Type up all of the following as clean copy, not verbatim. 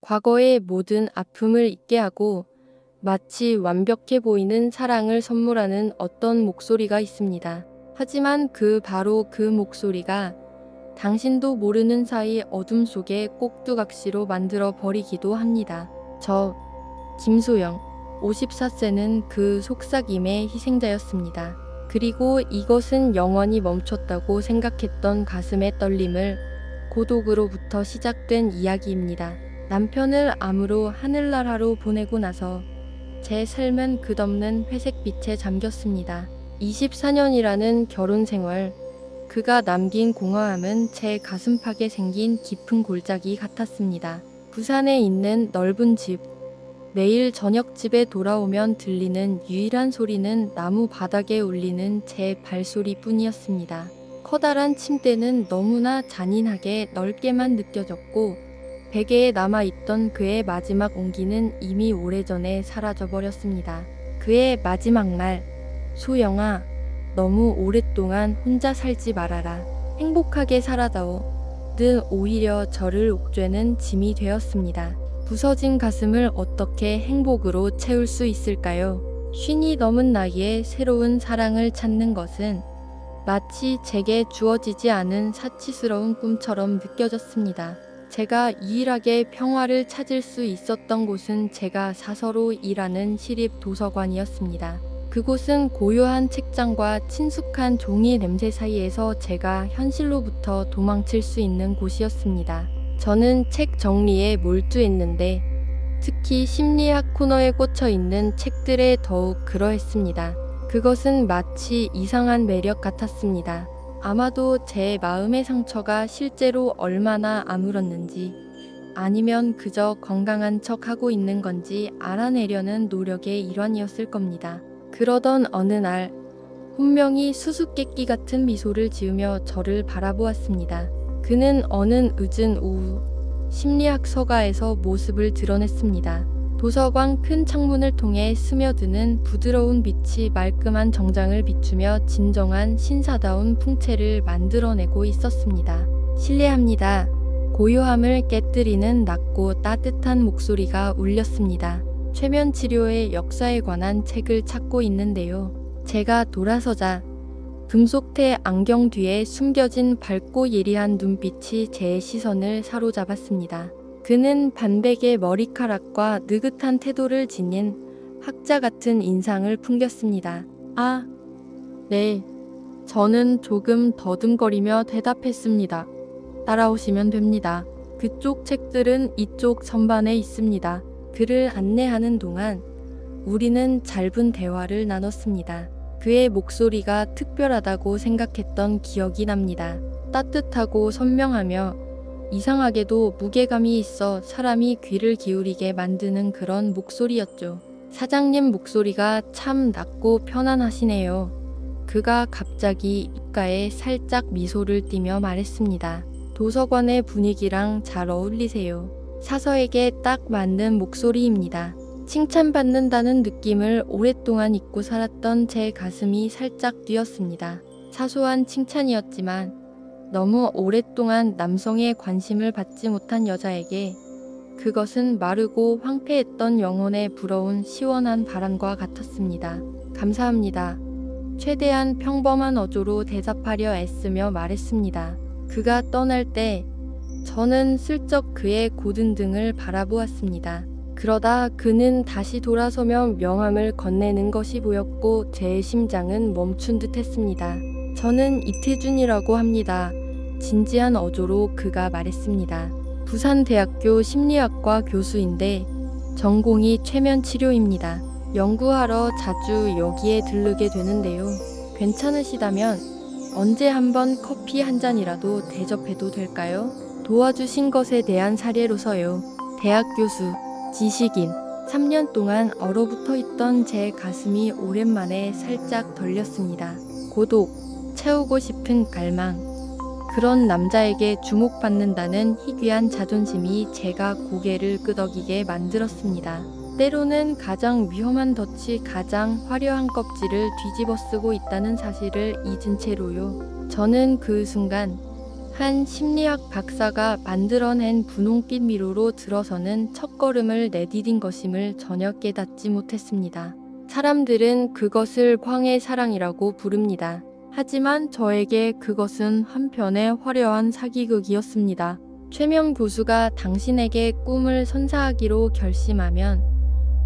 과거의 모든 아픔을 잊게 하고 마치 완벽해 보이는 사랑을 선물하는 어떤 목소리가 있습니다. 하지만 바로 그 목소리가 당신도 모르는 사이 어둠 속에 꼭두각시로 만들어 버리기도 합니다. 저 김소영 54세는 그 속삭임의 희생자였습니다. 그리고 이것은 영원히 멈췄다고 생각했던 가슴의 떨림을 고독으로부터 시작된 이야기입니다. 남편을 암으로 하늘나라로 보내고 나서 제 삶은 끝없는 회색빛에 잠겼습니다. 24년이라는 결혼 생활, 그가 남긴 공허함은 제 가슴팍에 생긴 깊은 골짜기 같았습니다. 부산에 있는 넓은 집, 매일 저녁 집에 돌아오면 들리는 유일한 소리는 나무 바닥에 울리는 제 발소리 뿐이었습니다. 커다란 침대는 너무나 잔인하게 넓게만 느껴졌고 베개에 남아있던 그의 마지막 온기는 이미 오래전에 사라져버렸습니다. 그의 마지막 날, 소영아, 너무 오랫동안 혼자 살지 말아라. 행복하게 살아다오. 는 오히려 저를 옥죄는 짐이 되었습니다. 부서진 가슴을 어떻게 행복으로 채울 수 있을까요? 쉰이 넘은 나이에 새로운 사랑을 찾는 것은 마치 제게 주어지지 않은 사치스러운 꿈처럼 느껴졌습니다. 제가 유일하게 평화를 찾을 수 있었던 곳은 제가 사서로 일하는 시립 도서관이었습니다. 그곳은 고요한 책장과 친숙한 종이 냄새 사이에서 제가 현실로부터 도망칠 수 있는 곳이었습니다. 저는 책 정리에 몰두했는데 특히 심리학 코너에 꽂혀 있는 책들에 더욱 그러했습니다. 그것은 마치 이상한 매력 같았습니다. 아마도 제 마음의 상처가 실제로 얼마나 아물었는지 아니면 그저 건강한 척 하고 있는 건지 알아내려는 노력의 일환이었을 겁니다. 그러던 어느 날 분명히 수수께끼 같은 미소를 지으며 저를 바라보았습니다. 그는 어느 늦은 오후 심리학 서가에서 모습을 드러냈습니다. 도서관 큰 창문을 통해 스며드는 부드러운 빛이 말끔한 정장을 비추며 진정한 신사다운 풍채를 만들어내고 있었습니다. 실례합니다. 고요함을 깨뜨리는 낮고 따뜻한 목소리가 울렸습니다. 최면 치료의 역사에 관한 책을 찾고 있는데요. 제가 돌아서자 금속태 안경 뒤에 숨겨진 밝고 예리한 눈빛이 제 시선을 사로잡았습니다. 그는 반백의 머리카락과 느긋한 태도를 지닌 학자 같은 인상을 풍겼습니다. 아, 네. 저는 조금 더듬거리며 대답했습니다. 따라오시면 됩니다. 그쪽 책들은 이쪽 선반에 있습니다. 그를 안내하는 동안 우리는 짧은 대화를 나눴습니다. 그의 목소리가 특별하다고 생각했던 기억이 납니다. 따뜻하고 선명하며 이상하게도 무게감이 있어 사람이 귀를 기울이게 만드는 그런 목소리였죠. 사장님 목소리가 참 낮고 편안하시네요. 그가 갑자기 입가에 살짝 미소를 띠며 말했습니다. 도서관의 분위기랑 잘 어울리세요. 사서에게 딱 맞는 목소리입니다. 칭찬받는다는 느낌을 오랫동안 잊고 살았던 제 가슴이 살짝 뛰었습니다. 사소한 칭찬이었지만 너무 오랫동안 남성의 관심을 받지 못한 여자에게 그것은 마르고 황폐했던 영혼에 불어온 시원한 바람과 같았습니다. 감사합니다. 최대한 평범한 어조로 대답하려 애쓰며 말했습니다. 그가 떠날 때 저는 슬쩍 그의 고든 등을 바라보았습니다. 그러다 그는 다시 돌아서며 명함을 건네는 것이 보였고 제 심장은 멈춘 듯 했습니다. 저는 이태준이라고 합니다. 진지한 어조로 그가 말했습니다. 부산대학교 심리학과 교수인데 전공이 최면치료입니다. 연구하러 자주 여기에 들르게 되는데요. 괜찮으시다면 언제 한번 커피 한 잔이라도 대접해도 될까요? 도와주신 것에 대한 사례로서요. 대학 교수, 지식인, 3년 동안 얼어붙어 있던 제 가슴이 오랜만에 살짝 덜렸습니다. 고독, 채우고 싶은 갈망. 그런 남자에게 주목받는다는 희귀한 자존심이 제가 고개를 끄덕이게 만들었습니다. 때로는 가장 위험한 덫이 가장 화려한 껍질을 뒤집어 쓰고 있다는 사실을 잊은 채로요. 저는 그 순간 한 심리학 박사가 만들어낸 분홍빛 미로로 들어서는 첫걸음을 내디딘 것임을 전혀 깨닫지 못했습니다. 사람들은 그것을 황의 사랑이라고 부릅니다. 하지만 저에게 그것은 한편의 화려한 사기극이었습니다. 최명 교수가 당신에게 꿈을 선사하기로 결심하면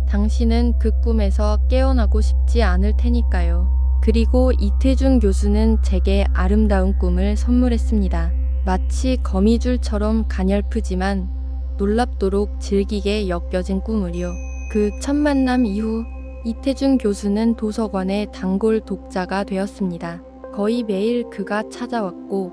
당신은 그 꿈에서 깨어나고 싶지 않을 테니까요. 그리고 이태준 교수는 제게 아름다운 꿈을 선물했습니다. 마치 거미줄처럼 가냘프지만 놀랍도록 즐기게 엮여진 꿈을요. 그 첫 만남 이후 이태준 교수는 도서관의 단골 독자가 되었습니다. 거의 매일 그가 찾아왔고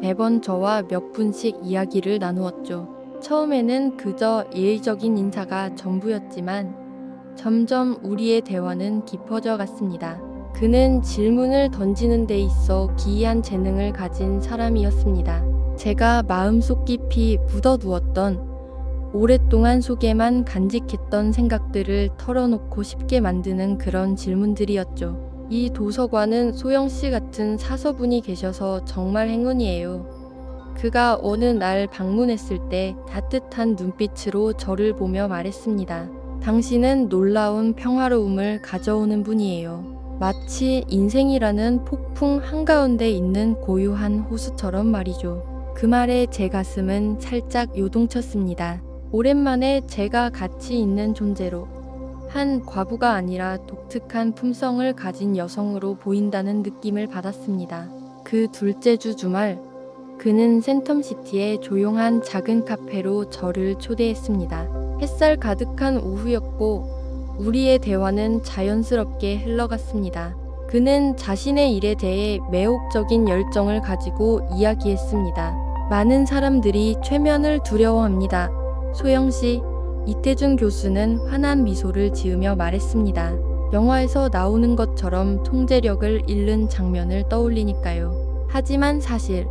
매번 저와 몇 분씩 이야기를 나누었죠. 처음에는 그저 예의적인 인사가 전부였지만 점점 우리의 대화는 깊어져 갔습니다. 그는 질문을 던지는 데 있어 기이한 재능을 가진 사람이었습니다. 제가 마음속 깊이 묻어두었던 오랫동안 속에만 간직했던 생각들을 털어놓고 쉽게 만드는 그런 질문들이었죠. 이 도서관은 소영 씨 같은 사서분이 계셔서 정말 행운이에요. 그가 어느 날 방문했을 때 따뜻한 눈빛으로 저를 보며 말했습니다. 당신은 놀라운 평화로움을 가져오는 분이에요. 마치 인생이라는 폭풍 한가운데 있는 고요한 호수처럼 말이죠. 그 말에 제 가슴은 살짝 요동쳤습니다. 오랜만에 제가 가치 있는 존재로 한 과부가 아니라 독특한 품성을 가진 여성으로 보인다는 느낌을 받았습니다. 그 둘째 주 주말, 그는 센텀시티의 조용한 작은 카페로 저를 초대했습니다. 햇살 가득한 오후였고 우리의 대화는 자연스럽게 흘러갔습니다. 그는 자신의 일에 대해 매혹적인 열정을 가지고 이야기했습니다. 많은 사람들이 최면을 두려워합니다. 소영 씨, 이태준 교수는 환한 미소를 지으며 말했습니다. 영화에서 나오는 것처럼 통제력을 잃는 장면을 떠올리니까요. 하지만 사실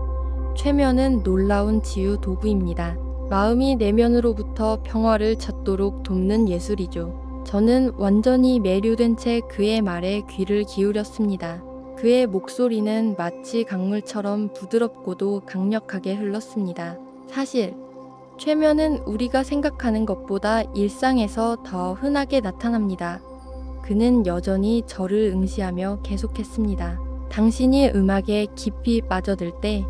최면은 놀라운 치유 도구입니다. 마음이 내면으로부터 평화를 찾도록 돕는 예술이죠. 저는 완전히 매료된 채 그의 말에 귀를 기울였습니다. 그의 목소리는 마치 강물처럼 부드럽고도 강력하게 흘렀습니다. 사실 최면은 우리가 생각하는 것보다 일상에서 더 흔하게 나타납니다. 그는 여전히 저를 응시하며 계속했습니다. 당신이 음악에 깊이 빠져들 때,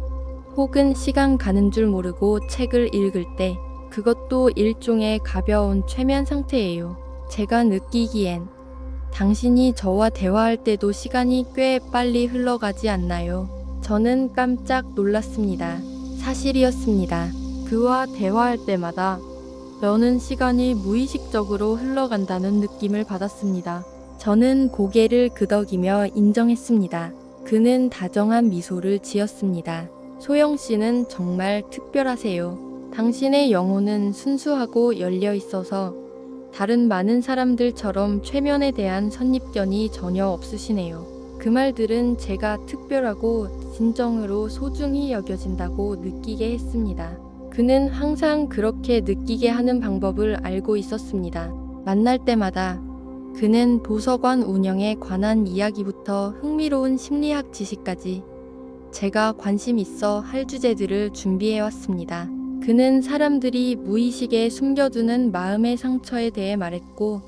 혹은 시간 가는 줄 모르고 책을 읽을 때, 그것도 일종의 가벼운 최면 상태예요. 제가 느끼기엔 당신이 저와 대화할 때도 시간이 꽤 빨리 흘러가지 않나요? 저는 깜짝 놀랐습니다. 사실이었습니다. 그와 대화할 때마다 저는 시간이 무의식적으로 흘러간다는 느낌을 받았습니다. 저는 고개를 끄덕이며 인정했습니다. 그는 다정한 미소를 지었습니다. 소영 씨는 정말 특별하세요. 당신의 영혼은 순수하고 열려 있어서 다른 많은 사람들처럼 최면에 대한 선입견이 전혀 없으시네요. 그 말들은 제가 특별하고 진정으로 소중히 여겨진다고 느끼게 했습니다. 그는 항상 그렇게 느끼게 하는 방법을 알고 있었습니다. 만날 때마다 그는 도서관 운영에 관한 이야기부터 흥미로운 심리학 지식까지 제가 관심 있어 할 주제들을 준비해 왔습니다. 그는 사람들이 무의식에 숨겨두는 마음의 상처에 대해 말했고,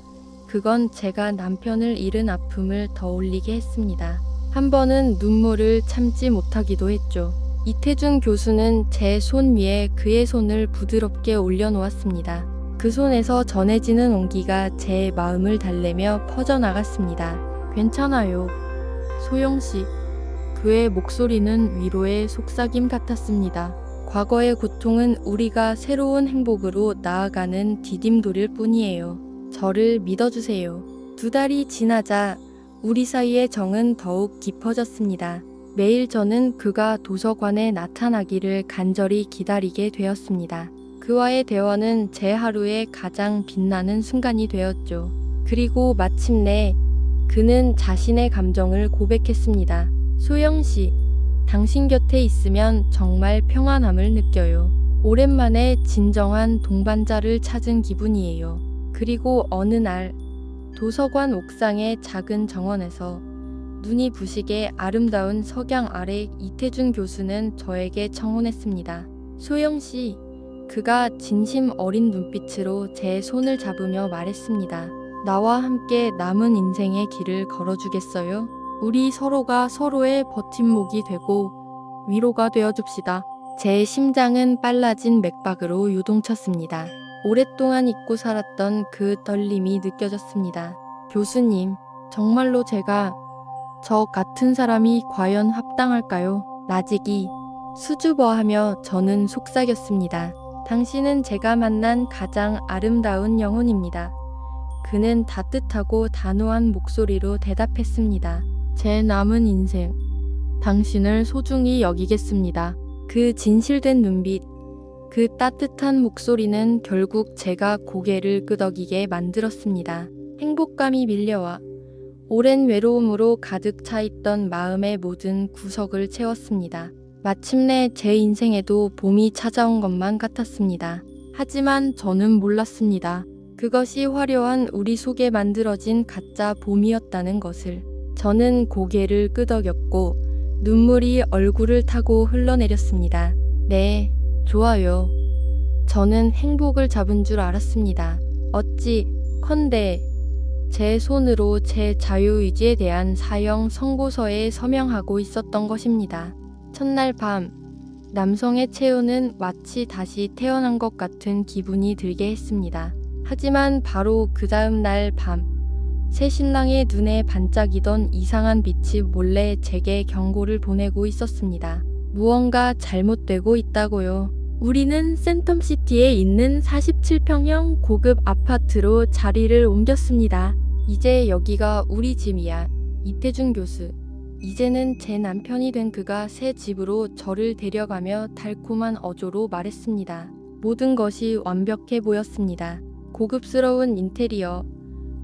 그건 제가 남편을 잃은 아픔을 더 올리게 했습니다. 한 번은 눈물을 참지 못하기도 했죠. 이태준 교수는 제 손 위에 그의 손을 부드럽게 올려놓았습니다. 그 손에서 전해지는 온기가 제 마음을 달래며 퍼져나갔습니다. 괜찮아요, 소영 씨. 그의 목소리는 위로의 속삭임 같았습니다. 과거의 고통은 우리가 새로운 행복으로 나아가는 디딤돌일 뿐이에요. 저를 믿어주세요. 2달이 지나자 우리 사이의 정은 더욱 깊어졌습니다. 매일 저는 그가 도서관에 나타나기를 간절히 기다리게 되었습니다. 그와의 대화는 제 하루의 가장 빛나는 순간이 되었죠. 그리고 마침내 그는 자신의 감정을 고백했습니다. 소영 씨, 당신 곁에 있으면 정말 평안함을 느껴요. 오랜만에 진정한 동반자를 찾은 기분이에요. 그리고 어느 날 도서관 옥상의 작은 정원에서 눈이 부시게 아름다운 석양 아래 이태준 교수는 저에게 청혼했습니다. 소영 씨, 그가 진심 어린 눈빛으로 제 손을 잡으며 말했습니다. 나와 함께 남은 인생의 길을 걸어주겠어요? 우리 서로가 서로의 버팀목이 되고 위로가 되어줍시다. 제 심장은 빨라진 맥박으로 요동쳤습니다. 오랫동안 잊고 살았던 그 떨림이 느껴졌습니다. 교수님, 정말로 제가 저 같은 사람이 과연 합당할까요? 나직이 수줍어하며 저는 속삭였습니다. 당신은 제가 만난 가장 아름다운 영혼입니다. 그는 따뜻하고 단호한 목소리로 대답했습니다. 제 남은 인생, 당신을 소중히 여기겠습니다. 그 진실된 눈빛, 그 따뜻한 목소리는 결국 제가 고개를 끄덕이게 만들었습니다. 행복감이 밀려와 오랜 외로움으로 가득 차 있던 마음의 모든 구석을 채웠습니다. 마침내 제 인생에도 봄이 찾아온 것만 같았습니다. 하지만 저는 몰랐습니다. 그것이 화려한 우리 속에 만들어진 가짜 봄이었다는 것을. 저는 고개를 끄덕였고 눈물이 얼굴을 타고 흘러내렸습니다. 네, 좋아요. 저는 행복을 잡은 줄 알았습니다. 어찌컨대 제 손으로 제 자유의지에 대한 사형 선고서에 서명하고 있었던 것입니다. 첫날 밤, 남성의 체온은 마치 다시 태어난 것 같은 기분이 들게 했습니다. 하지만 바로 그 다음 날 밤, 새 신랑의 눈에 반짝이던 이상한 빛이 몰래 제게 경고를 보내고 있었습니다. 무언가 잘못되고 있다고요. 우리는 센텀시티에 있는 47평형 고급 아파트로 자리를 옮겼습니다. 이제 여기가 우리 집이야. 이태준 교수. 이제는 제 남편이 된 그가 새 집으로 저를 데려가며 달콤한 어조로 말했습니다. 모든 것이 완벽해 보였습니다. 고급스러운 인테리어,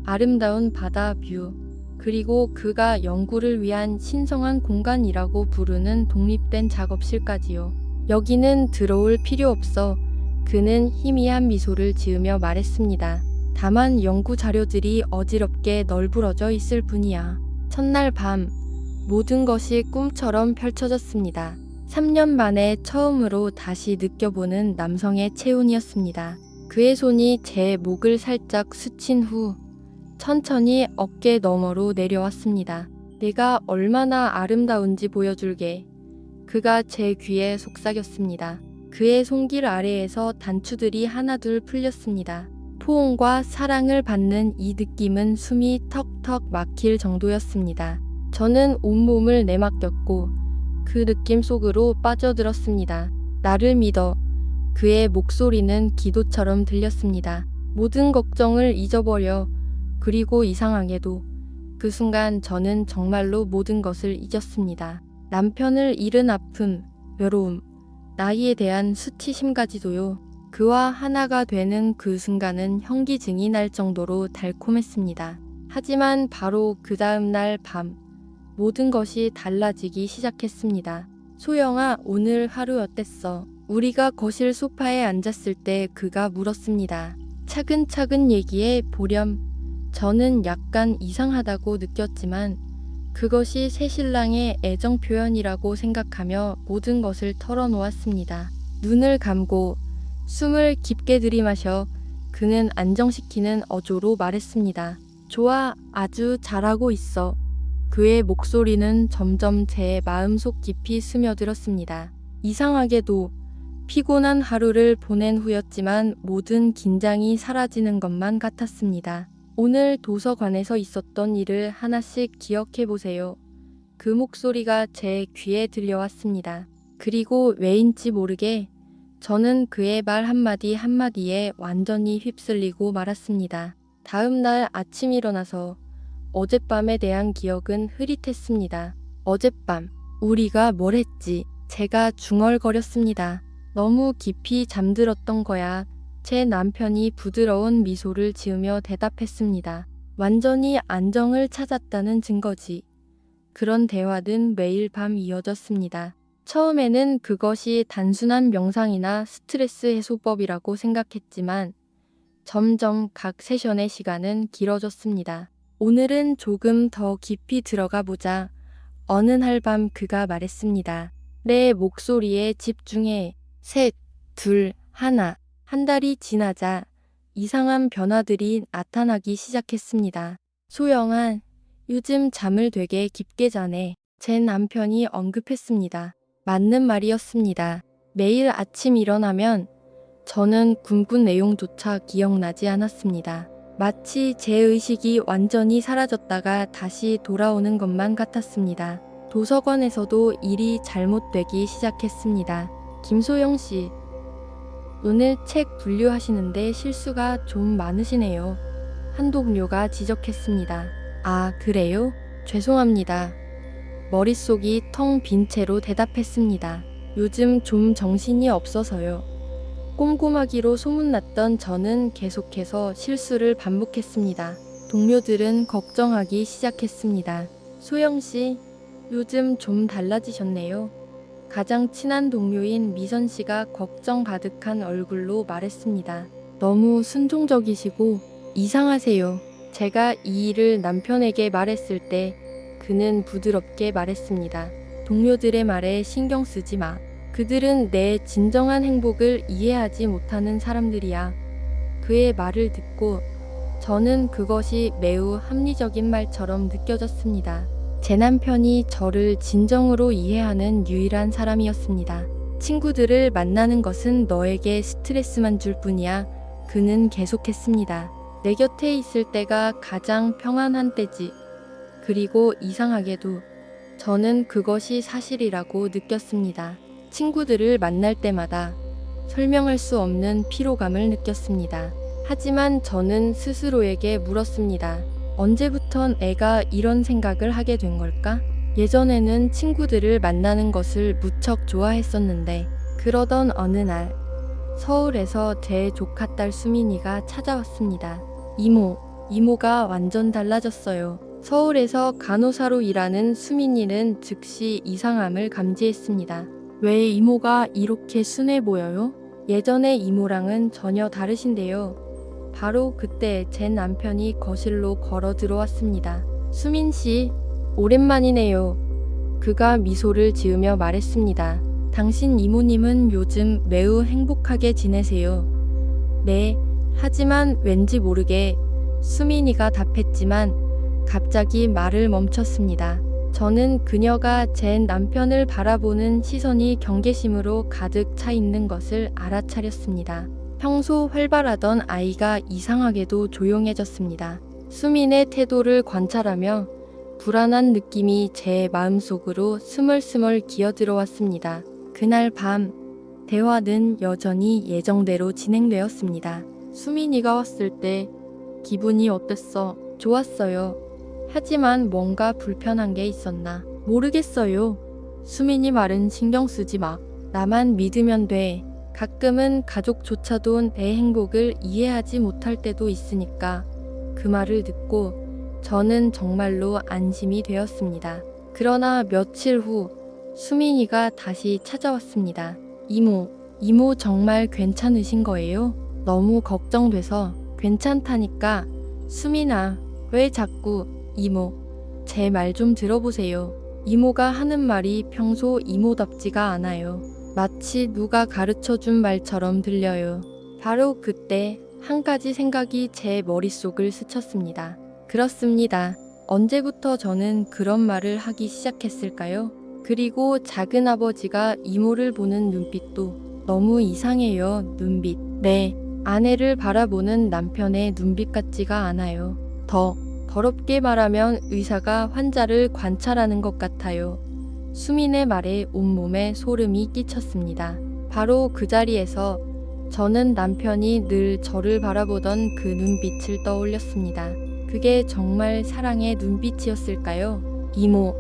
아름다운 바다 뷰, 그리고 그가 연구를 위한 신성한 공간이라고 부르는 독립된 작업실까지요. 여기는 들어올 필요 없어. 그는 희미한 미소를 지으며 말했습니다. 다만 연구 자료들이 어지럽게 널브러져 있을 뿐이야. 첫날 밤, 모든 것이 꿈처럼 펼쳐졌습니다. 3년 만에 처음으로 다시 느껴보는 남성의 체온이었습니다. 그의 손이 제 목을 살짝 스친 후 천천히 어깨 너머로 내려왔습니다. 내가 얼마나 아름다운지 보여줄게. 그가 제 귀에 속삭였습니다. 그의 손길 아래에서 단추들이 하나둘 풀렸습니다. 포옹과 사랑을 받는 이 느낌은 숨이 턱턱 막힐 정도였습니다. 저는 온몸을 내맡겼고 그 느낌 속으로 빠져들었습니다. 나를 믿어. 그의 목소리는 기도처럼 들렸습니다. 모든 걱정을 잊어버려. 그리고 이상하게도 그 순간 저는 정말로 모든 것을 잊었습니다. 남편을 잃은 아픔, 외로움, 나이에 대한 수치심까지도요. 그와 하나가 되는 그 순간은 현기증이 날 정도로 달콤했습니다. 하지만 바로 그 다음 날 밤, 모든 것이 달라지기 시작했습니다. 소영아, 오늘 하루 어땠어? 우리가 거실 소파에 앉았을 때 그가 물었습니다. 차근차근 얘기해 보렴. 저는 약간 이상하다고 느꼈지만 그것이 새신랑의 애정 표현이라고 생각하며 모든 것을 털어놓았습니다. 눈을 감고 숨을 깊게 들이마셔 그는 안정시키는 어조로 말했습니다. 좋아, 아주 잘하고 있어. 그의 목소리는 점점 제 마음속 깊이 스며들었습니다. 이상하게도 피곤한 하루를 보낸 후였지만 모든 긴장이 사라지는 것만 같았습니다. 오늘 도서관에서 있었던 일을 하나씩 기억해 보세요. 그 목소리가 제 귀에 들려왔습니다. 그리고 왜인지 모르게 저는 그의 말 한마디 한마디에 완전히 휩쓸리고 말았습니다. 다음 날 아침 일어나서 어젯밤에 대한 기억은 흐릿했습니다. 어젯밤, 우리가 뭘 했지? 제가 중얼거렸습니다. 너무 깊이 잠들었던 거야. 제 남편이 부드러운 미소를 지으며 대답했습니다. 완전히 안정을 찾았다는 증거지. 그런 대화는 매일 밤 이어졌습니다. 처음에는 그것이 단순한 명상이나 스트레스 해소법이라고 생각했지만 점점 각 세션의 시간은 길어졌습니다. 오늘은 조금 더 깊이 들어가 보자. 어느 날 밤 그가 말했습니다. 내 목소리에 집중해. 셋, 둘, 하나. 한 달이 지나자 이상한 변화들이 나타나기 시작했습니다. 소영아, 요즘 잠을 되게 깊게 자네. 제 남편이 언급했습니다. 맞는 말이었습니다. 매일 아침 일어나면 저는 꿈꾼 내용조차 기억나지 않았습니다. 마치 제 의식이 완전히 사라졌다가 다시 돌아오는 것만 같았습니다. 도서관에서도 일이 잘못되기 시작했습니다. 김소영 씨, 오늘 책 분류하시는데 실수가 좀 많으시네요. 한 동료가 지적했습니다. 아, 그래요? 죄송합니다. 머릿속이 텅 빈 채로 대답했습니다. 요즘 좀 정신이 없어서요. 꼼꼼하기로 소문났던 저는 계속해서 실수를 반복했습니다. 동료들은 걱정하기 시작했습니다. 소영 씨, 요즘 좀 달라지셨네요. 가장 친한 동료인 미선 씨가 걱정 가득한 얼굴로 말했습니다. 너무 순종적이시고 이상하세요. 제가 이 일을 남편에게 말했을 때 그는 부드럽게 말했습니다. 동료들의 말에 신경 쓰지 마. 그들은 내 진정한 행복을 이해하지 못하는 사람들이야. 그의 말을 듣고 저는 그것이 매우 합리적인 말처럼 느껴졌습니다. 제 남편이 저를 진정으로 이해하는 유일한 사람이었습니다. 친구들을 만나는 것은 너에게 스트레스만 줄 뿐이야. 그는 계속했습니다. 내 곁에 있을 때가 가장 평안한 때지. 그리고 이상하게도 저는 그것이 사실이라고 느꼈습니다. 친구들을 만날 때마다 설명할 수 없는 피로감을 느꼈습니다. 하지만 저는 스스로에게 물었습니다. 언제부턴 애가 이런 생각을 하게 된 걸까? 예전에는 친구들을 만나는 것을 무척 좋아했었는데, 그러던 어느 날 서울에서 제 조카딸 수민이가 찾아왔습니다. 이모가 완전 달라졌어요. 서울에서 간호사로 일하는 수민이는 즉시 이상함을 감지했습니다. 왜 이모가 이렇게 순해 보여요? 예전의 이모랑은 전혀 다르신데요. 바로 그때 제 남편이 거실로 걸어 들어왔습니다. 수민 씨, 오랜만이네요. 그가 미소를 지으며 말했습니다. 당신 이모님은 요즘 매우 행복하게 지내세요. 네, 하지만 왠지 모르게 수민이가 답했지만 갑자기 말을 멈췄습니다. 저는 그녀가 제 남편을 바라보는 시선이 경계심으로 가득 차 있는 것을 알아차렸습니다. 평소 활발하던 아이가 이상하게도 조용해졌습니다. 수민의 태도를 관찰하며 불안한 느낌이 제 마음속으로 스멀스멀 기어들어왔습니다. 그날 밤, 대화는 여전히 예정대로 진행되었습니다. 수민이가 왔을 때 기분이 어땠어? 좋았어요. 하지만 뭔가 불편한 게 있었나? 모르겠어요. 수민이 말은 신경 쓰지 마. 나만 믿으면 돼. 가끔은 가족조차도 내 행복을 이해하지 못할 때도 있으니까. 그 말을 듣고 저는 정말로 안심이 되었습니다. 그러나 며칠 후 수민이가 다시 찾아왔습니다. 이모 정말 괜찮으신 거예요? 너무 걱정돼서. 괜찮다니까. 수민아, 왜 자꾸 이모, 제 말 좀 들어보세요. 이모가 하는 말이 평소 이모답지가 않아요. 마치 누가 가르쳐준 말처럼 들려요. 바로 그때 한 가지 생각이 제 머릿속을 스쳤습니다. 그렇습니다. 언제부터 저는 그런 말을 하기 시작했을까요? 그리고 작은 아버지가 이모를 보는 눈빛도 너무 이상해요. 눈빛. 네, 아내를 바라보는 남편의 눈빛 같지가 않아요. 더 더럽게 말하면 의사가 환자를 관찰하는 것 같아요. 수민의 말에 온몸에 소름이 끼쳤습니다. 바로 그 자리에서 저는 남편이 늘 저를 바라보던 그 눈빛을 떠올렸습니다. 그게 정말 사랑의 눈빛이었을까요? 이모,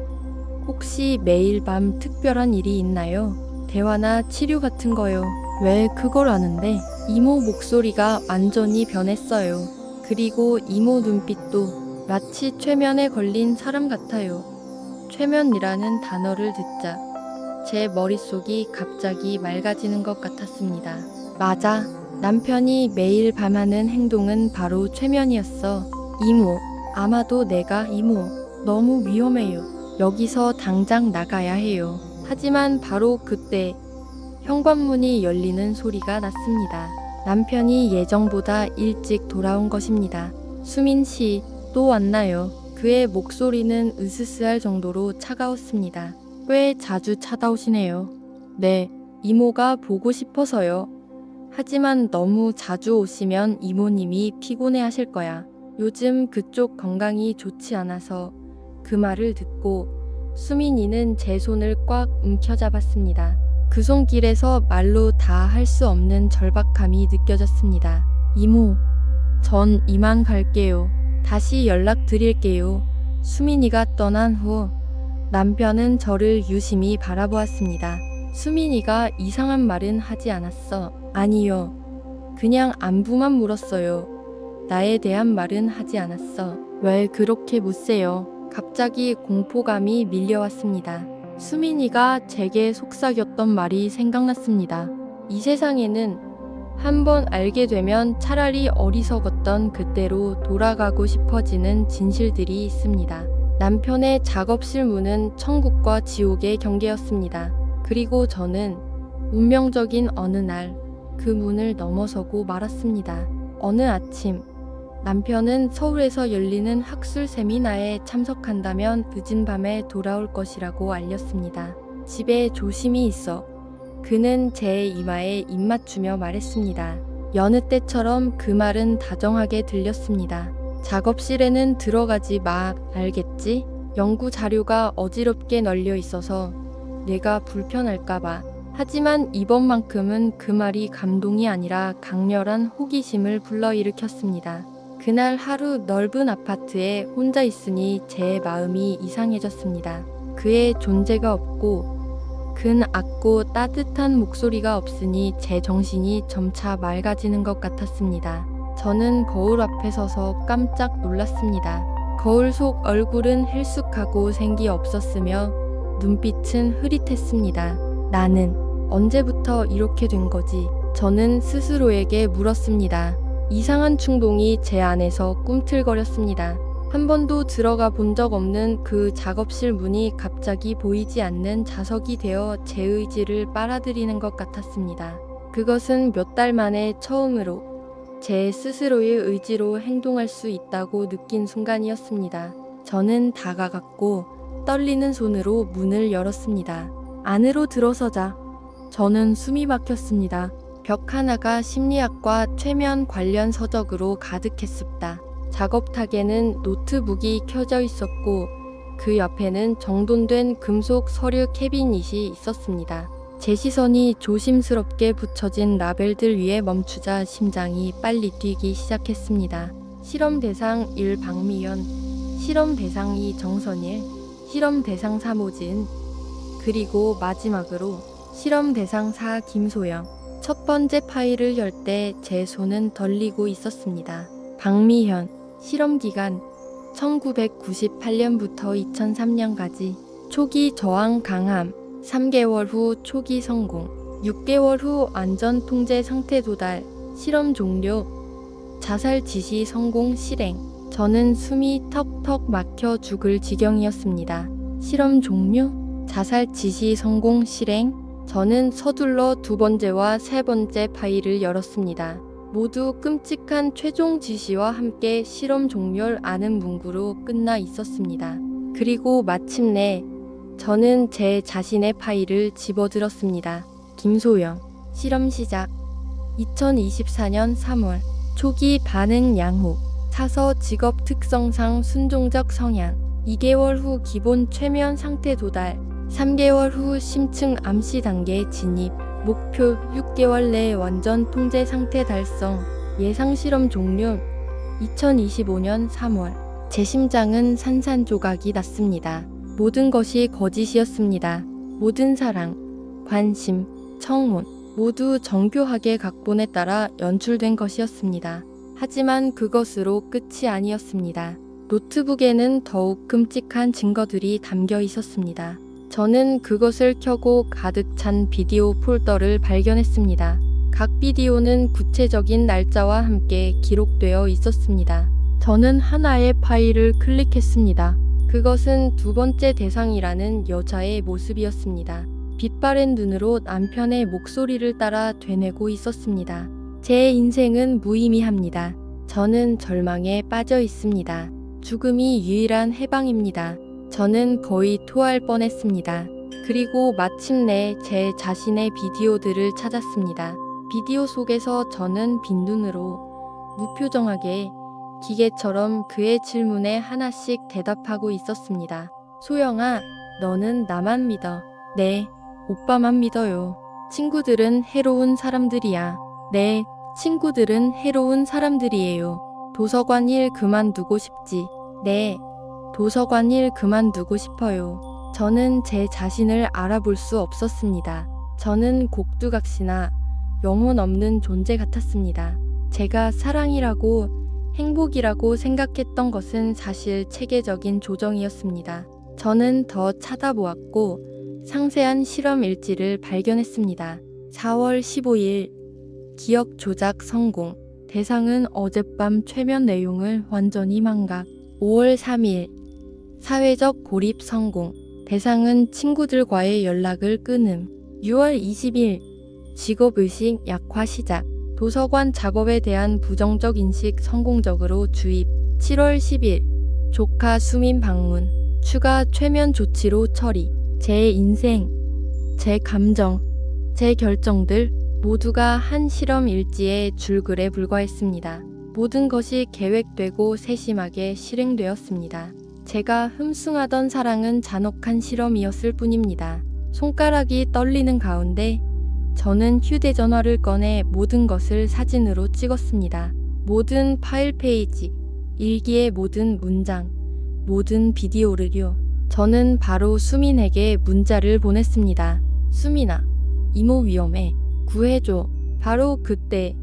혹시 매일 밤 특별한 일이 있나요? 대화나 치료 같은 거요. 왜 그걸 아는데? 이모 목소리가 완전히 변했어요. 그리고 이모 눈빛도 마치 최면에 걸린 사람 같아요. 최면이라는 단어를 듣자 제 머릿속이 갑자기 맑아지는 것 같았습니다. 맞아. 남편이 매일 밤 하는 행동은 바로 최면이었어. 이모, 아마도 내가 이모, 너무 위험해요. 여기서 당장 나가야 해요. 하지만 바로 그때 현관문이 열리는 소리가 났습니다. 남편이 예정보다 일찍 돌아온 것입니다. 수민 씨, 또 왔나요? 그의 목소리는 으스스할 정도로 차가웠습니다. 꽤 자주 찾아오시네요. 네, 이모가 보고 싶어서요. 하지만 너무 자주 오시면 이모님이 피곤해 하실 거야. 요즘 그쪽 건강이 좋지 않아서. 그 말을 듣고 수민이는 제 손을 꽉 움켜잡았습니다. 그 손길에서 말로 다 할 수 없는 절박함이 느껴졌습니다. 이모, 전 이만 갈게요. 다시 연락드릴게요. 수민이가 떠난 후 남편은 저를 유심히 바라보았습니다. 수민이가 이상한 말은 하지 않았어. 아니요. 그냥 안부만 물었어요. 나에 대한 말은 하지 않았어. 왜 그렇게 묻세요? 갑자기 공포감이 밀려왔습니다. 수민이가 제게 속삭였던 말이 생각났습니다. 이 세상에는 한번 알게 되면 차라리 어리석었던 그때로 돌아가고 싶어지는 진실들이 있습니다. 남편의 작업실 문은 천국과 지옥의 경계였습니다. 그리고 저는 운명적인 어느 날 그 문을 넘어서고 말았습니다. 어느 아침 남편은 서울에서 열리는 학술 세미나에 참석한다면 늦은 밤에 돌아올 것이라고 알렸습니다. 집에 조심히 있어. 그는 제 이마에 입 맞추며 말했습니다. 여느 때처럼 그 말은 다정하게 들렸습니다. 작업실에는 들어가지 마, 알겠지? 연구 자료가 어지럽게 널려 있어서 내가 불편할까봐. 하지만 이번만큼은 그 말이 감동이 아니라 강렬한 호기심을 불러일으켰습니다. 그날 하루 넓은 아파트에 혼자 있으니 제 마음이 이상해졌습니다. 그의 존재가 없고 근악고 따뜻한 목소리가 없으니 제 정신이 점차 맑아지는 것 같았습니다. 저는 거울 앞에 서서 깜짝 놀랐습니다. 거울 속 얼굴은 헬쑥하고 생기 없었으며 눈빛은 흐릿했습니다. 나는 언제부터 이렇게 된 거지? 저는 스스로에게 물었습니다. 이상한 충동이 제 안에서 꿈틀거렸습니다. 한 번도 들어가 본 적 없는 그 작업실 문이 갑자기 보이지 않는 자석이 되어 제 의지를 빨아들이는 것 같았습니다. 그것은 몇 달 만에 처음으로 제 스스로의 의지로 행동할 수 있다고 느낀 순간이었습니다. 저는 다가갔고 떨리는 손으로 문을 열었습니다. 안으로 들어서자 저는 숨이 막혔습니다. 벽 하나가 심리학과 최면 관련 서적으로 가득했습니다. 작업탁에는 노트북이 켜져 있었고 그 옆에는 정돈된 금속 서류 캐비닛이 있었습니다. 제 시선이 조심스럽게 붙여진 라벨들 위에 멈추자 심장이 빨리 뛰기 시작했습니다. 실험 대상 1 박미연, 실험 대상 2 정선일, 실험 대상 3 오진, 그리고 마지막으로 실험 대상 4 김소영. 첫 번째 파일을 열 때 제 손은 떨리고 있었습니다. 박미현, 실험 기간 1998년부터 2003년까지, 초기 저항 강함, 3개월 후 초기 성공, 6개월 후 안전 통제 상태 도달, 실험 종료, 자살 지시 성공 실행. 저는 숨이 턱턱 막혀 죽을 지경이었습니다. 실험 종료, 자살 지시 성공 실행. 저는 서둘러 두 번째와 세 번째 파일을 열었습니다. 모두 끔찍한 최종 지시와 함께 실험 종료를 아는 문구로 끝나 있었습니다. 그리고 마침내 저는 제 자신의 파일을 집어들었습니다. 김소영, 실험 시작 2024년 3월, 초기 반응 양호, 사서 직업 특성상 순종적 성향, 2개월 후 기본 최면 상태 도달, 3개월 후 심층 암시 단계 진입, 목표 6개월 내에 완전 통제 상태 달성, 예상 실험 종료 2025년 3월. 제 심장은 산산조각이 났습니다. 모든 것이 거짓이었습니다. 모든 사랑, 관심, 청혼 모두 정교하게 각본에 따라 연출된 것이었습니다. 하지만 그것으로 끝이 아니었습니다. 노트북에는 더욱 끔찍한 증거들이 담겨 있었습니다. 저는 그것을 켜고 가득 찬 비디오 폴더를 발견했습니다. 각 비디오는 구체적인 날짜와 함께 기록되어 있었습니다. 저는 하나의 파일을 클릭했습니다. 그것은 두 번째 대상이라는 여자의 모습이었습니다. 빛바랜 눈으로 남편의 목소리를 따라 되뇌고 있었습니다. 제 인생은 무의미합니다. 저는 절망에 빠져 있습니다. 죽음이 유일한 해방입니다. 저는 거의 토할 뻔했습니다. 그리고 마침내 제 자신의 비디오들을 찾았습니다. 비디오 속에서 저는 빈눈으로 무표정하게 기계처럼 그의 질문에 하나씩 대답하고 있었습니다. 소영아, 너는 나만 믿어. 네, 오빠만 믿어요. 친구들은 해로운 사람들이야. 네, 친구들은 해로운 사람들이에요. 도서관 일 그만두고 싶지. 네, 도서관 일 그만두고 싶어요. 저는 제 자신을 알아볼 수 없었습니다. 저는 곡두각시나 영혼 없는 존재 같았습니다. 제가 사랑이라고 행복이라고 생각했던 것은 사실 체계적인 조정이었습니다. 저는 더 찾아보았고 상세한 실험 일지를 발견했습니다. 4월 15일 기억 조작 성공. 대상은 어젯밤 최면 내용을 완전히 망각. 5월 3일 사회적 고립 성공. 대상은 친구들과의 연락을 끊음. 6월 20일 직업의식 약화 시작. 도서관 작업에 대한 부정적 인식 성공적으로 주입. 7월 10일 조카 수민 방문. 추가 최면 조치로 처리. 제 인생, 제 감정, 제 결정들 모두가 한 실험 일지의 줄글에 불과했습니다. 모든 것이 계획되고 세심하게 실행되었습니다. 제가 흠숭하던 사랑은 잔혹한 실험이었을 뿐입니다. 손가락이 떨리는 가운데 저는 휴대전화를 꺼내 모든 것을 사진으로 찍었습니다. 모든 파일 페이지, 일기의 모든 문장, 모든 비디오를요. 저는 바로 수민에게 문자를 보냈습니다. 수민아, 이모 위험해. 구해줘. 바로 그때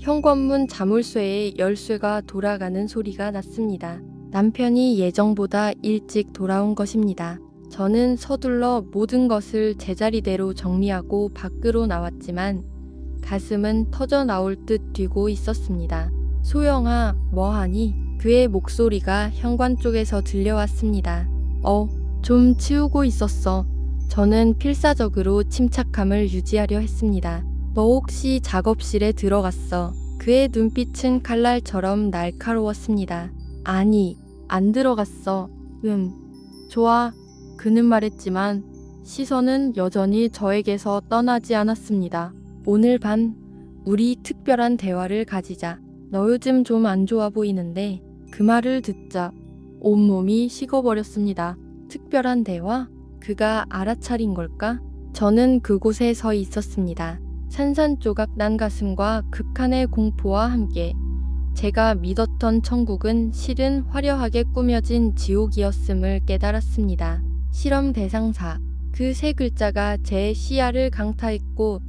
현관문 자물쇠의 열쇠가 돌아가는 소리가 났습니다. 남편이 예정보다 일찍 돌아온 것입니다. 저는 서둘러 모든 것을 제자리대로 정리하고 밖으로 나왔지만 가슴은 터져 나올 듯 뛰고 있었습니다. 소영아, 뭐하니? 그의 목소리가 현관 쪽에서 들려왔습니다. 좀 치우고 있었어. 저는 필사적으로 침착함을 유지하려 했습니다. 너 혹시 작업실에 들어갔어? 그의 눈빛은 칼날처럼 날카로웠습니다. 아니, 안 들어갔어. 좋아. 그는 말했지만 시선은 여전히 저에게서 떠나지 않았습니다. 오늘 밤 우리 특별한 대화를 가지자. 너 요즘 좀 안 좋아 보이는데. 그 말을 듣자 온몸이 식어버렸습니다. 특별한 대화? 그가 알아차린 걸까? 저는 그곳에 서 있었습니다. 산산조각 난 가슴과 극한의 공포와 함께 제가 믿었던 천국은 실은 화려하게 꾸며진 지옥이었음을 깨달았습니다. 실험 대상사. 그 세 글자가 제 시야를 강타했고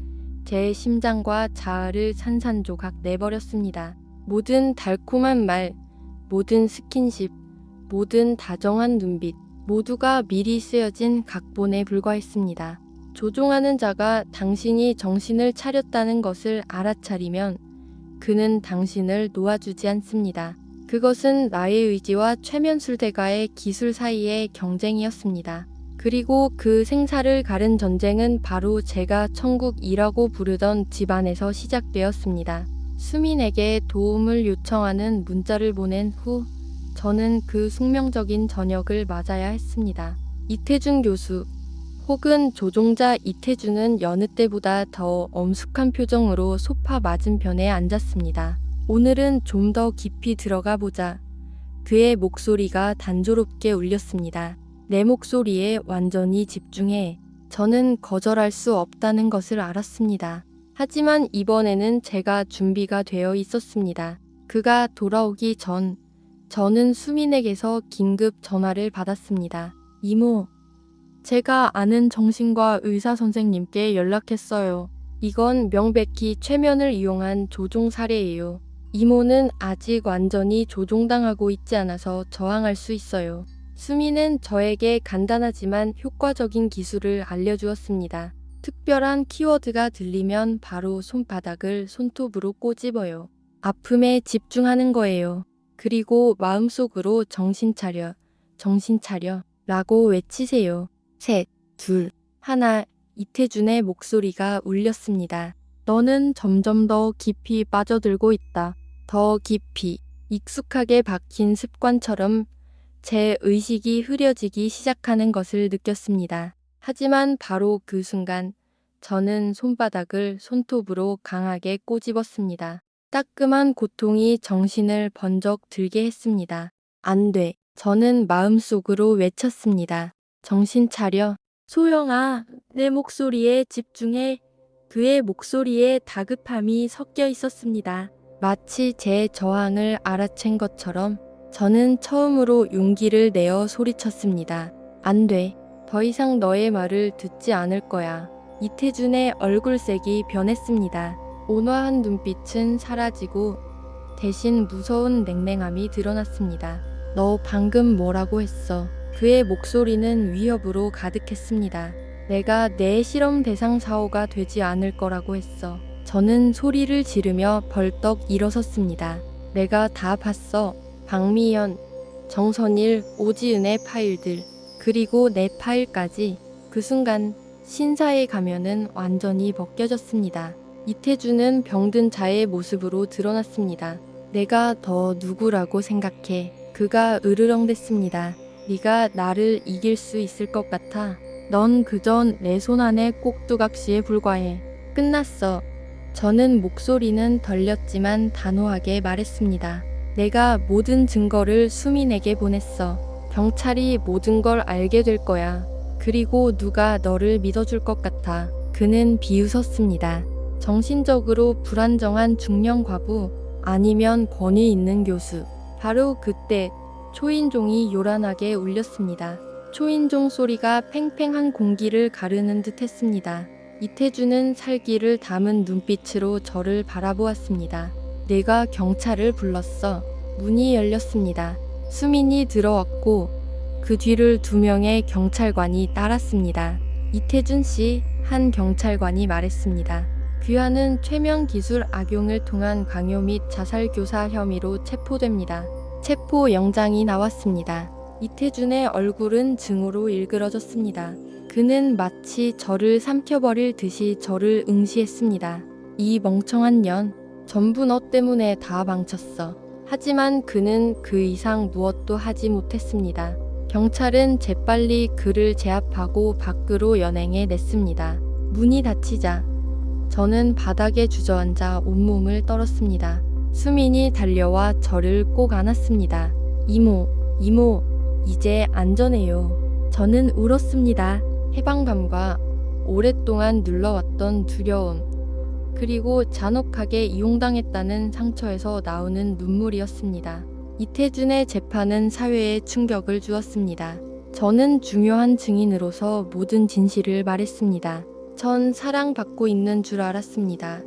제 심장과 자아를 산산조각 내버렸습니다. 모든 달콤한 말, 모든 스킨십, 모든 다정한 눈빛, 모두가 미리 쓰여진 각본에 불과했습니다. 조종하는 자가 당신이 정신을 차렸다는 것을 알아차리면 그는 당신을 놓아주지 않습니다. 그것은 나의 의지와 최면술대가의 기술 사이의 경쟁이었습니다. 그리고 그 생사를 가른 전쟁은 바로 제가 천국이라고 부르던 집안에서 시작되었습니다. 수민에게 도움을 요청하는 문자를 보낸 후 저는 그 숙명적인 저녁을 맞아야 했습니다. 이태준 교수 혹은 조종자 이태준은 여느 때보다 더 엄숙한 표정으로 소파 맞은편에 앉았습니다. 오늘은 좀 더 깊이 들어가 보자. 그의 목소리가 단조롭게 울렸습니다. 내 목소리에 완전히 집중해. 저는 거절할 수 없다는 것을 알았습니다. 하지만 이번에는 제가 준비가 되어 있었습니다. 그가 돌아오기 전 저는 수민에게서 긴급 전화를 받았습니다. 이모, 제가 아는 정신과 의사 선생님께 연락했어요. 이건 명백히 최면을 이용한 조종 사례예요. 이모는 아직 완전히 조종당하고 있지 않아서 저항할 수 있어요. 수민은 저에게 간단하지만 효과적인 기술을 알려주었습니다. 특별한 키워드가 들리면 바로 손바닥을 손톱으로 꼬집어요. 아픔에 집중하는 거예요. 그리고 마음속으로 정신 차려, 정신 차려 라고 외치세요. 셋, 둘, 하나. 이태준의 목소리가 울렸습니다. 너는 점점 더 깊이 빠져들고 있다. 더 깊이. 익숙하게 박힌 습관처럼 제 의식이 흐려지기 시작하는 것을 느꼈습니다. 하지만 바로 그 순간 저는 손바닥을 손톱으로 강하게 꼬집었습니다. 따끔한 고통이 정신을 번쩍 들게 했습니다. 안 돼. 저는 마음속으로 외쳤습니다. 정신 차려. 소영아, 내 목소리에 집중해. 그의 목소리에 다급함이 섞여 있었습니다. 마치 제 저항을 알아챈 것처럼 저는 처음으로 용기를 내어 소리쳤습니다. 안 돼. 더 이상 너의 말을 듣지 않을 거야. 이태준의 얼굴색이 변했습니다. 온화한 눈빛은 사라지고 대신 무서운 냉랭함이 드러났습니다. 너 방금 뭐라고 했어? 그의 목소리는 위협으로 가득했습니다. 내가 내 실험 대상 사호가 되지 않을 거라고 했어. 저는 소리를 지르며 벌떡 일어섰습니다. 내가 다 봤어. 박미연, 정선일, 오지은의 파일들, 그리고 내 파일까지. 그 순간 신사의 가면은 완전히 벗겨졌습니다. 이태준은 병든 자의 모습으로 드러났습니다. 내가 더 누구라고 생각해? 그가 으르렁댔습니다. 네가 나를 이길 수 있을 것 같아. 넌 그저 내 손 안의 꼭두각시에 불과해. 끝났어. 저는 목소리는 떨렸지만 단호하게 말했습니다. 내가 모든 증거를 수민에게 보냈어. 경찰이 모든 걸 알게 될 거야. 그리고 누가 너를 믿어줄 것 같아. 그는 비웃었습니다. 정신적으로 불안정한 중년 과부, 아니면 권위 있는 교수. 바로 그때 초인종이 요란하게 울렸습니다. 초인종 소리가 팽팽한 공기를 가르는 듯 했습니다. 이태준은 살기를 담은 눈빛으로 저를 바라보았습니다. 내가 경찰을 불렀어. 문이 열렸습니다. 수민이 들어왔고 그 뒤를 2명의 경찰관이 따랐습니다. 이태준 씨, 한 경찰관이 말했습니다. 귀하는 최면 기술 악용을 통한 강요 및 자살 교사 혐의로 체포됩니다. 체포 영장이 나왔습니다. 이태준의 얼굴은 증오로 일그러졌습니다. 그는 마치 저를 삼켜버릴 듯이 저를 응시했습니다. 이 멍청한 년, 전부 너 때문에 다 망쳤어. 하지만 그는 그 이상 무엇도 하지 못했습니다. 경찰은 재빨리 그를 제압하고 밖으로 연행해 냈습니다. 문이 닫히자 저는 바닥에 주저앉아 온몸을 떨었습니다. 수민이 달려와 저를 꼭 안았습니다. 이모, 이모, 이제 안전해요. 저는 울었습니다. 해방감과 오랫동안 눌러왔던 두려움, 그리고 잔혹하게 이용당했다는 상처에서 나오는 눈물이었습니다. 이태준의 재판은 사회에 충격을 주었습니다. 저는 중요한 증인으로서 모든 진실을 말했습니다. 전 사랑받고 있는 줄 알았습니다.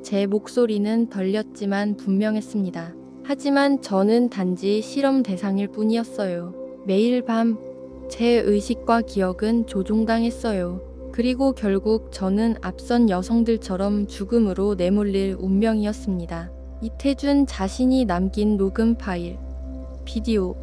제 목소리는 떨렸지만 분명했습니다. 하지만 저는 단지 실험 대상일 뿐이었어요. 매일 밤 제 의식과 기억은 조종당했어요. 그리고 결국 저는 앞선 여성들처럼 죽음으로 내몰릴 운명이었습니다. 이태준 자신이 남긴 녹음 파일, 비디오,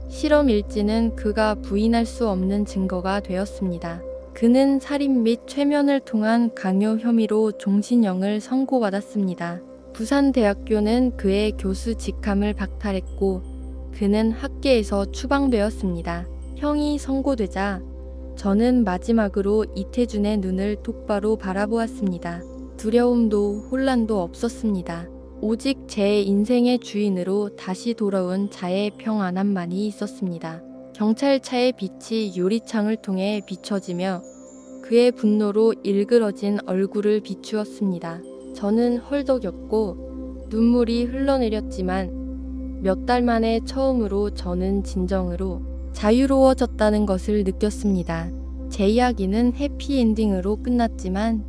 실험 일지는 그가 부인할 수 없는 증거가 되었습니다. 그는 살인 및 최면을 통한 강요 혐의로 종신형을 선고받았습니다. 부산대학교는 그의 교수 직함을 박탈했고 그는 학계에서 추방되었습니다. 형이 선고되자 저는 마지막으로 이태준의 눈을 똑바로 바라보았습니다. 두려움도 혼란도 없었습니다. 오직 제 인생의 주인으로 다시 돌아온 자의 평안함만이 있었습니다. 경찰차의 빛이 유리창을 통해 비춰지며 그의 분노로 일그러진 얼굴을 비추었습니다. 저는 헐떡였고 눈물이 흘러내렸지만 몇 달 만에 처음으로 저는 진정으로 자유로워졌다는 것을 느꼈습니다. 제 이야기는 해피엔딩으로 끝났지만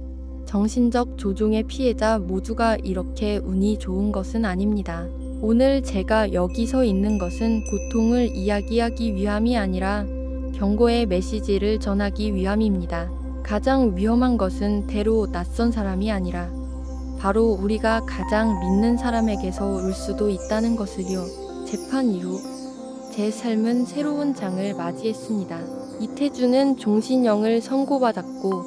정신적 조종의 피해자 모두가 이렇게 운이 좋은 것은 아닙니다. 오늘 제가 여기 서 있는 것은 고통을 이야기하기 위함이 아니라 경고의 메시지를 전하기 위함입니다. 가장 위험한 것은 때로 낯선 사람이 아니라 바로 우리가 가장 믿는 사람에게서 올 수도 있다는 것을요. 재판 이후 제 삶은 새로운 장을 맞이했습니다. 이태주는 종신형을 선고받았고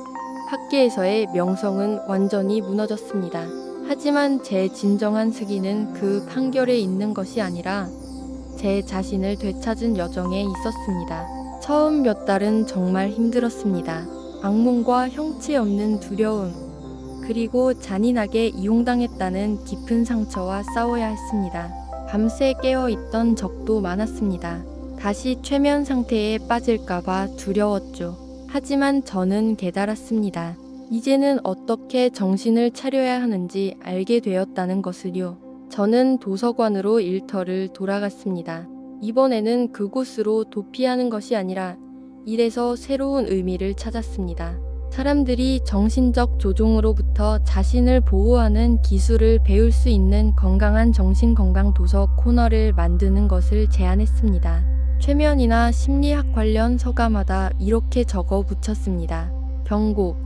학계에서의 명성은 완전히 무너졌습니다. 하지만 제 진정한 승리는 그 판결에 있는 것이 아니라 제 자신을 되찾은 여정에 있었습니다. 처음 몇 달은 정말 힘들었습니다. 악몽과 형체 없는 두려움, 그리고 잔인하게 이용당했다는 깊은 상처와 싸워야 했습니다. 밤새 깨어있던 적도 많았습니다. 다시 최면 상태에 빠질까봐 두려웠죠. 하지만 저는 깨달았습니다. 이제는 어떻게 정신을 차려야 하는지 알게 되었다는 것을요. 저는 도서관으로 일터를 돌아갔습니다. 이번에는 그곳으로 도피하는 것이 아니라 일에서 새로운 의미를 찾았습니다. 사람들이 정신적 조종으로부터 자신을 보호하는 기술을 배울 수 있는 건강한 정신건강 도서 코너를 만드는 것을 제안했습니다. 최면이나 심리학 관련 서가마다 이렇게 적어 붙였습니다. 경고.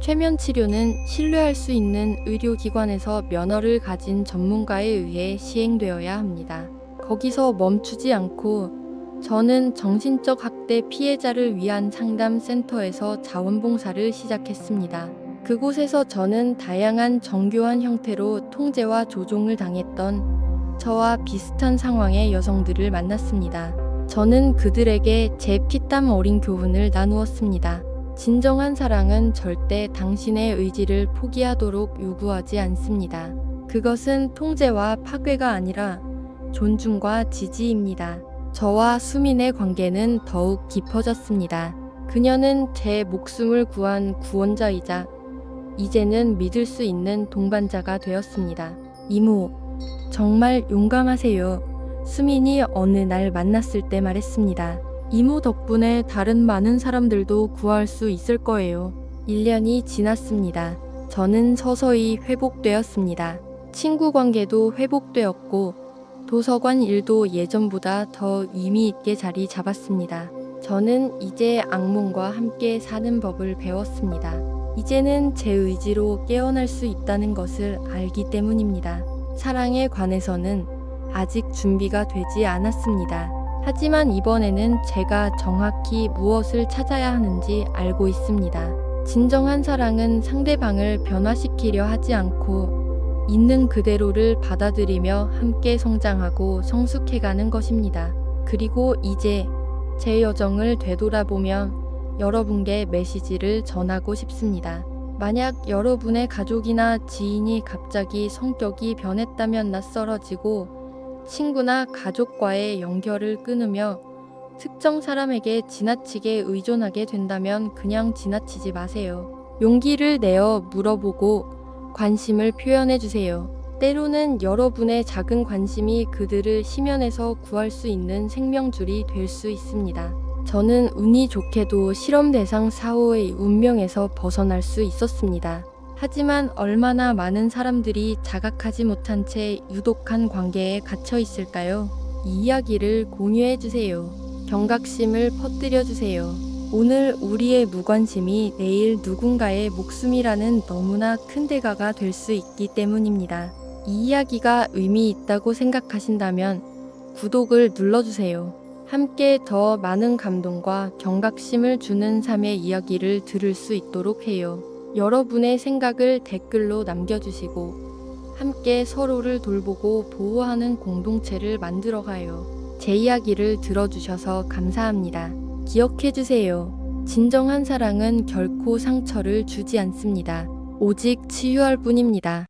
최면 치료는 신뢰할 수 있는 의료기관에서 면허를 가진 전문가에 의해 시행되어야 합니다. 거기서 멈추지 않고 저는 정신적 학대 피해자를 위한 상담센터에서 자원봉사를 시작했습니다. 그곳에서 저는 다양한 정교한 형태로 통제와 조종을 당했던 저와 비슷한 상황의 여성들을 만났습니다. 저는 그들에게 제 피땀 어린 교훈을 나누었습니다. 진정한 사랑은 절대 당신의 의지를 포기하도록 요구하지 않습니다. 그것은 통제와 파괴가 아니라 존중과 지지입니다. 저와 수민의 관계는 더욱 깊어졌습니다. 그녀는 제 목숨을 구한 구원자이자 이제는 믿을 수 있는 동반자가 되었습니다. 이모, 정말 용감하세요. 수민이 어느 날 만났을 때 말했습니다. 이모 덕분에 다른 많은 사람들도 구할 수 있을 거예요. 1년이 지났습니다. 저는 서서히 회복되었습니다. 친구 관계도 회복되었고 도서관 일도 예전보다 더 의미 있게 자리 잡았습니다. 저는 이제 악몽과 함께 사는 법을 배웠습니다. 이제는 제 의지로 깨어날 수 있다는 것을 알기 때문입니다. 사랑에 관해서는 아직 준비가 되지 않았습니다. 하지만 이번에는 제가 정확히 무엇을 찾아야 하는지 알고 있습니다. 진정한 사랑은 상대방을 변화시키려 하지 않고 있는 그대로를 받아들이며 함께 성장하고 성숙해가는 것입니다. 그리고 이제 제 여정을 되돌아보며 여러분께 메시지를 전하고 싶습니다. 만약 여러분의 가족이나 지인이 갑자기 성격이 변했다면 낯설어지고 친구나 가족과의 연결을 끊으며 특정 사람에게 지나치게 의존하게 된다면 그냥 지나치지 마세요. 용기를 내어 물어보고 관심을 표현해주세요. 때로는 여러분의 작은 관심이 그들을 심연에서 구할 수 있는 생명줄이 될 수 있습니다. 저는 운이 좋게도 실험 대상 4호의 운명에서 벗어날 수 있었습니다. 하지만 얼마나 많은 사람들이 자각하지 못한 채 유독한 관계에 갇혀 있을까요? 이 이야기를 공유해주세요. 경각심을 퍼뜨려주세요. 오늘 우리의 무관심이 내일 누군가의 목숨이라는 너무나 큰 대가가 될 수 있기 때문입니다. 이 이야기가 의미 있다고 생각하신다면 구독을 눌러주세요. 함께 더 많은 감동과 경각심을 주는 삶의 이야기를 들을 수 있도록 해요. 여러분의 생각을 댓글로 남겨주시고 함께 서로를 돌보고 보호하는 공동체를 만들어가요. 제 이야기를 들어주셔서 감사합니다. 기억해주세요. 진정한 사랑은 결코 상처를 주지 않습니다. 오직 치유할 뿐입니다.